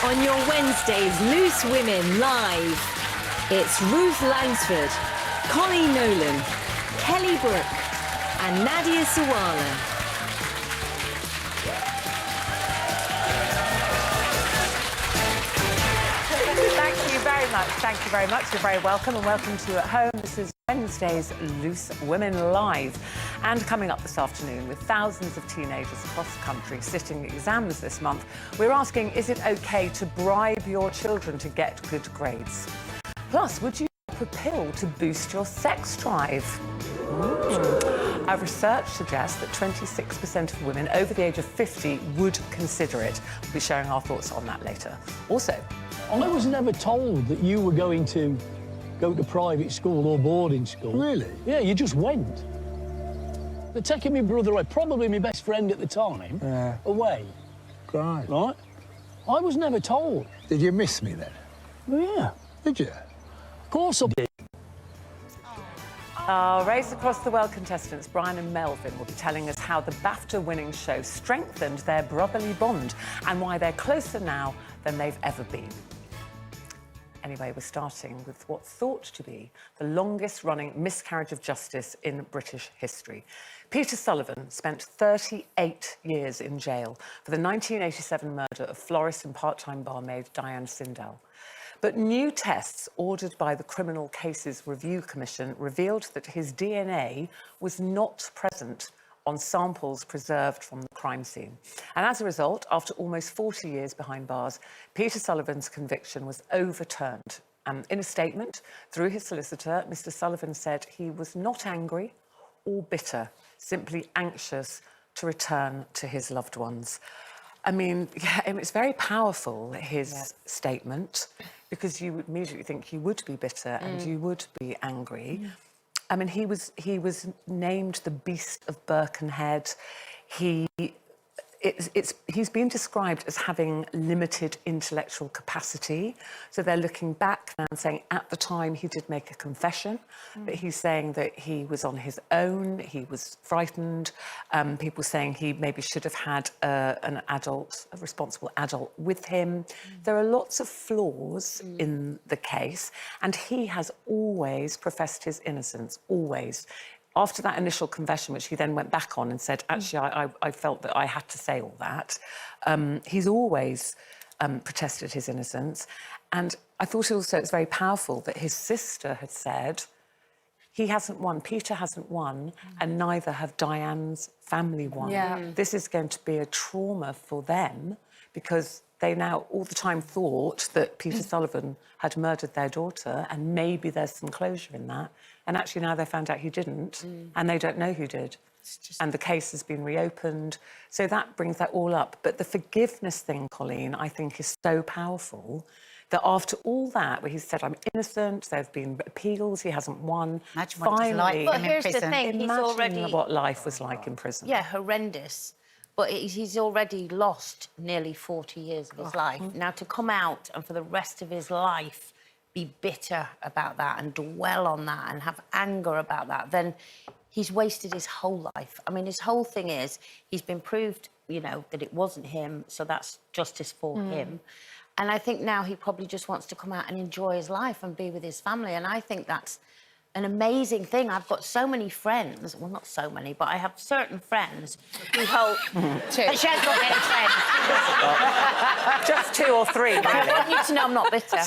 On your Wednesday's Loose Women Live, it's Ruth Langsford, Connie Nolan, Kelly Brook and Nadia Sawala. Thank you very much. Thank you very much. You're very welcome, and welcome to you at home. This is Wednesday's Loose Women Live. And coming up this afternoon, with thousands of teenagers across the country sitting exams this month, we're asking, is it OK to bribe your children to get good grades? Plus, would you pop a pill to boost your sex drive? Our research suggests that 26% of women over the age of 50 would consider it. We'll be sharing our thoughts on that later. Also, I was never told that you were going to go to private school or boarding school. Really? Yeah, you just went. They're taking my brother away, probably my best friend at the time, away. Great. Right? I was never told. Did you miss me then? Well, yeah, Did you? of course I did. our Race Across the World contestants, Brian and Melvin, will be telling us how the BAFTA-winning show strengthened their brotherly bond and why they're closer now than they've ever been. Anyway, we're starting with what's thought to be the longest-running miscarriage of justice in British history. Peter Sullivan spent 38 years in jail for the 1987 murder of florist and part-time barmaid Diane Sindel. But new tests ordered by the Criminal Cases Review Commission revealed that his DNA was not present on samples preserved from the crime scene. And as a result, after almost 40 years behind bars, Peter Sullivan's conviction was overturned. In a statement through his solicitor, Mr. Sullivan said he was not angry or bitter, simply anxious to return to his loved ones. I mean, yeah, it's very powerful, his statement, because you would immediately think he would be bitter and you would be angry. I mean, he was named the Beast of Birkenhead. He's been described as having limited intellectual capacity. So they're looking back now and saying at the time he did make a confession, but he's saying that he was on his own, he was frightened. People saying he maybe should have had a responsible adult with him. There are lots of flaws in the case, and he has always professed his innocence, always. After that initial confession, which he then went back on and said, actually, I felt that I had to say all that, he's always protested his innocence. And I thought also it's very powerful that his sister had said, he hasn't won, Peter hasn't won, and neither have Diane's family won. This is going to be a trauma for them, because they now all the time thought that Peter Sullivan had murdered their daughter, and maybe there's some closure in that. And actually now they found out he didn't, and they don't know who did. And the case has been reopened. So that brings that all up. But the forgiveness thing, Colleen, I think is so powerful that after all that, where he said, I'm innocent, there have been appeals, he hasn't won. Imagine what it's like. But here's the thing, he's already... what life was like in prison. Yeah, horrendous. But he's already lost nearly 40 years of his life. Now, to come out and for the rest of his life be bitter about that and dwell on that and have anger about that, then he's wasted his whole life. I mean, his whole thing is he's been proved, you know, that it wasn't him, so that's justice for him. And I think now he probably just wants to come out and enjoy his life and be with his family, and I think that's an amazing thing. I've got so many friends, well, not so many, but I have certain friends who hold... She has got many friends. Just 2 or 3, really. I want you to know I'm not bitter.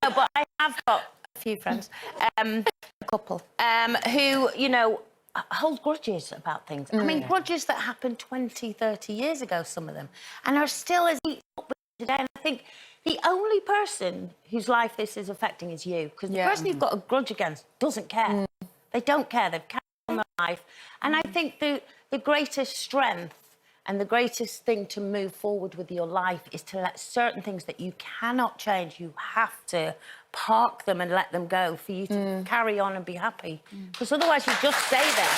No, but I have got a few friends, a couple, who, you know, hold grudges about things. I mean, grudges that happened 20, 30 years ago, some of them, and are still as eaten up today. And I think the only person whose life this is affecting is you, because the person you've got a grudge against doesn't care. They don't care. They've carried on their life. And I think the greatest strength and the greatest thing to move forward with your life is to let certain things that you cannot change, you have to park them and let them go for you to carry on and be happy. Because otherwise you just stay there.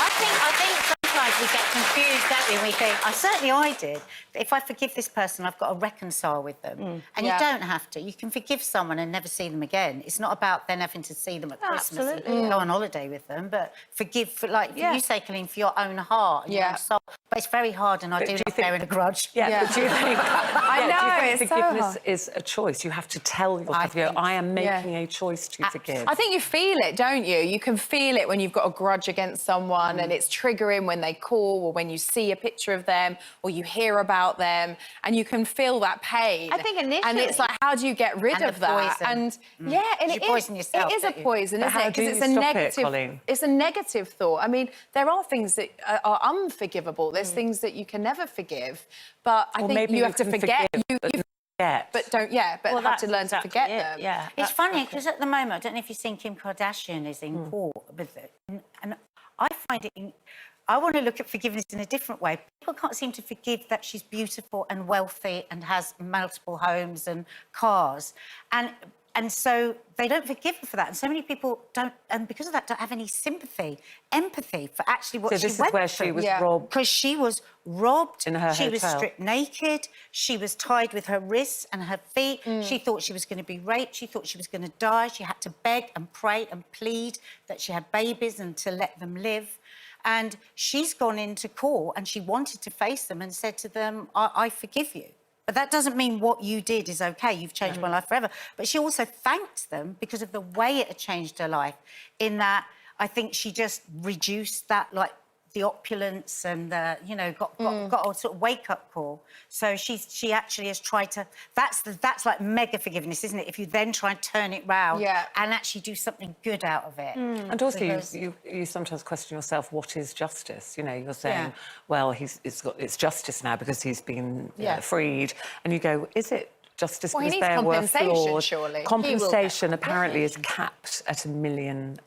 I think sometimes we get confused, don't we? And we think, I did. If I forgive this person, I've got to reconcile with them. And you don't have to. You can forgive someone and never see them again. It's not about then having to see them at Christmas and go on holiday with them, but forgive, for, like you say, Colleen, for your own heart and your own soul. But it's very hard, and I do love bearing a grudge. Yeah, but do you think... I know, do you think it's so forgiveness hard. is a choice? You have to tell yourself, I am making a choice to forgive. I think you feel it, don't you? You can feel it when you've got a grudge against someone and it's triggering when they call or when you see a picture of them or you hear about them and you can feel that pain. I think initially... And it's like, how do you get rid And of the that? poison. And and You poison yourself, it is a don't you? poison, But isn't how it? do Because you it's a stop it, negative... Colleen? It's a negative thought. I mean, there are things that are unforgivable. There's things that you can never forgive. But I think you have to forget. But don't, but have to learn to forget them. Yeah. It's funny, because at the moment, I don't know if you've seen Kim Kardashian is in court with it. And I find it... I want to look at forgiveness in a different way. People can't seem to forgive that she's beautiful and wealthy and has multiple homes and cars. And so they don't forgive her for that. And so many people don't, and because of that, don't have any sympathy, empathy for actually what she went through. So this is where she was robbed? Because she was robbed. In her She was hotel. stripped naked. She was tied with her wrists and her feet. She thought she was going to be raped. She thought she was going to die. She had to beg and pray and plead that she had babies and to let them live. And she's gone into court and she wanted to face them and said to them, I forgive you. But that doesn't mean what you did is OK. You've changed my life forever. But she also thanked them because of the way it had changed her life, in that I think she just reduced that, like, the opulence and, you know, got a sort of wake-up call. So she actually has tried to... That's like mega forgiveness, isn't it? If you then try and turn it round and actually do something good out of it. And also, you sometimes question yourself, what is justice? You know, you're saying, well, it's justice now because he's been freed. And you go, is it justice Well, he because needs there were compensation, flaws? surely. Compensation apparently is capped at £1 million.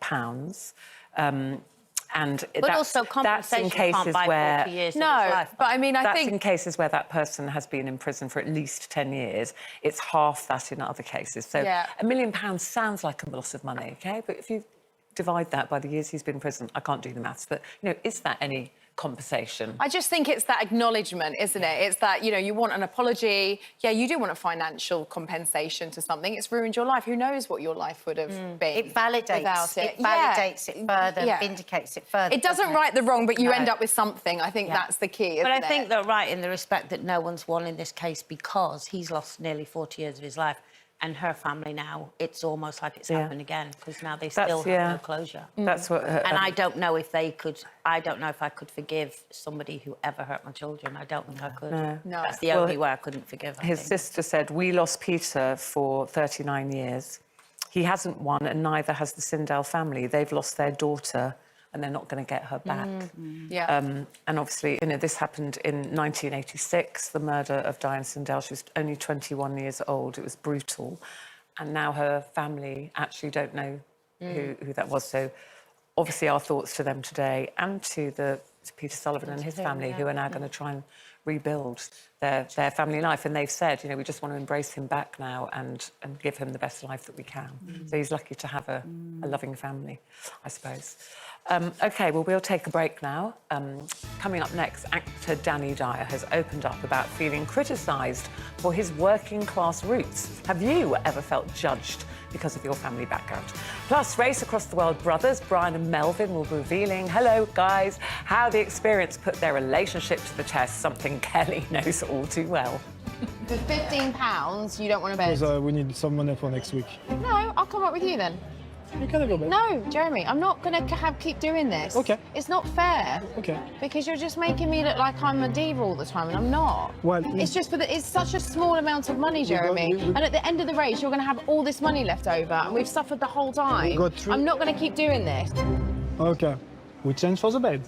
And But also compensation that's in cases can't buy where 40 years of his No, life. but I mean, I that's think... in cases where that person has been in prison for at least 10 years. It's half that in other cases. So £1 million sounds like a lot of money, OK? But if you divide that by the years he's been in prison, I can't do the maths, but, you know, is that any compensation? I just think it's that acknowledgement, isn't it? It's that, you know, you want an apology. Yeah, you do want a financial compensation to something. It's ruined your life. Who knows what your life would have been It validates without it. it validates it further, vindicates it further. It doesn't right the wrong, but you end up with something. I think that's the key, isn't But I it? think they're right in the respect that no one's won in this case because he's lost nearly 40 years of his life. And her family now, it's almost like it's happened again because now they still have no closure. That's what... And I don't know if they could... I don't know if I could forgive somebody who ever hurt my children. I don't think I could. No. That's the only way I couldn't forgive. His sister said, we lost Peter for 39 years. He hasn't won and neither has the Sindel family. They've lost their daughter and they're not going to get her back. And obviously, you know, this happened in 1986, the murder of Diane Sindel. She was only 21 years old. It was brutal. And now her family actually don't know who that was. So obviously our thoughts to them today and to Peter Sullivan and his family, who are now going to try and rebuild their family life. And they've said, you know, we just want to embrace him back now and give him the best life that we can. So he's lucky to have a loving family, I suppose. OK, well, we'll take a break now. Coming up next, actor Danny Dyer has opened up about feeling criticised for his working-class roots. Have you ever felt judged because of your family background? Plus, Race Across the World brothers Brian and Melvin will be revealing, hello, guys, how the experience put their relationship to the test, something Kelly knows all too well. For £15, you don't want to bed? Because we need some money for next week. No, I'll come up with you then. You can go back. No, Jeremy, I'm not going to keep doing this. OK. It's not fair. OK. Because you're just making me look like I'm a diva all the time, and I'm not. Well, it's just it's such a small amount of money, Jeremy. And at the end of the race, you're going to have all this money left over, and we've suffered the whole time. I'm not going to keep doing this. OK. We change for the bed.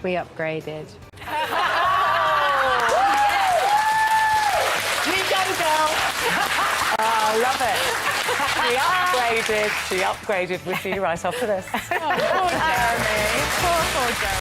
We upgraded. You go, girl! I love it. She upgraded. We'll see you right after this. Oh, poor Jeremy. Poor Jeremy.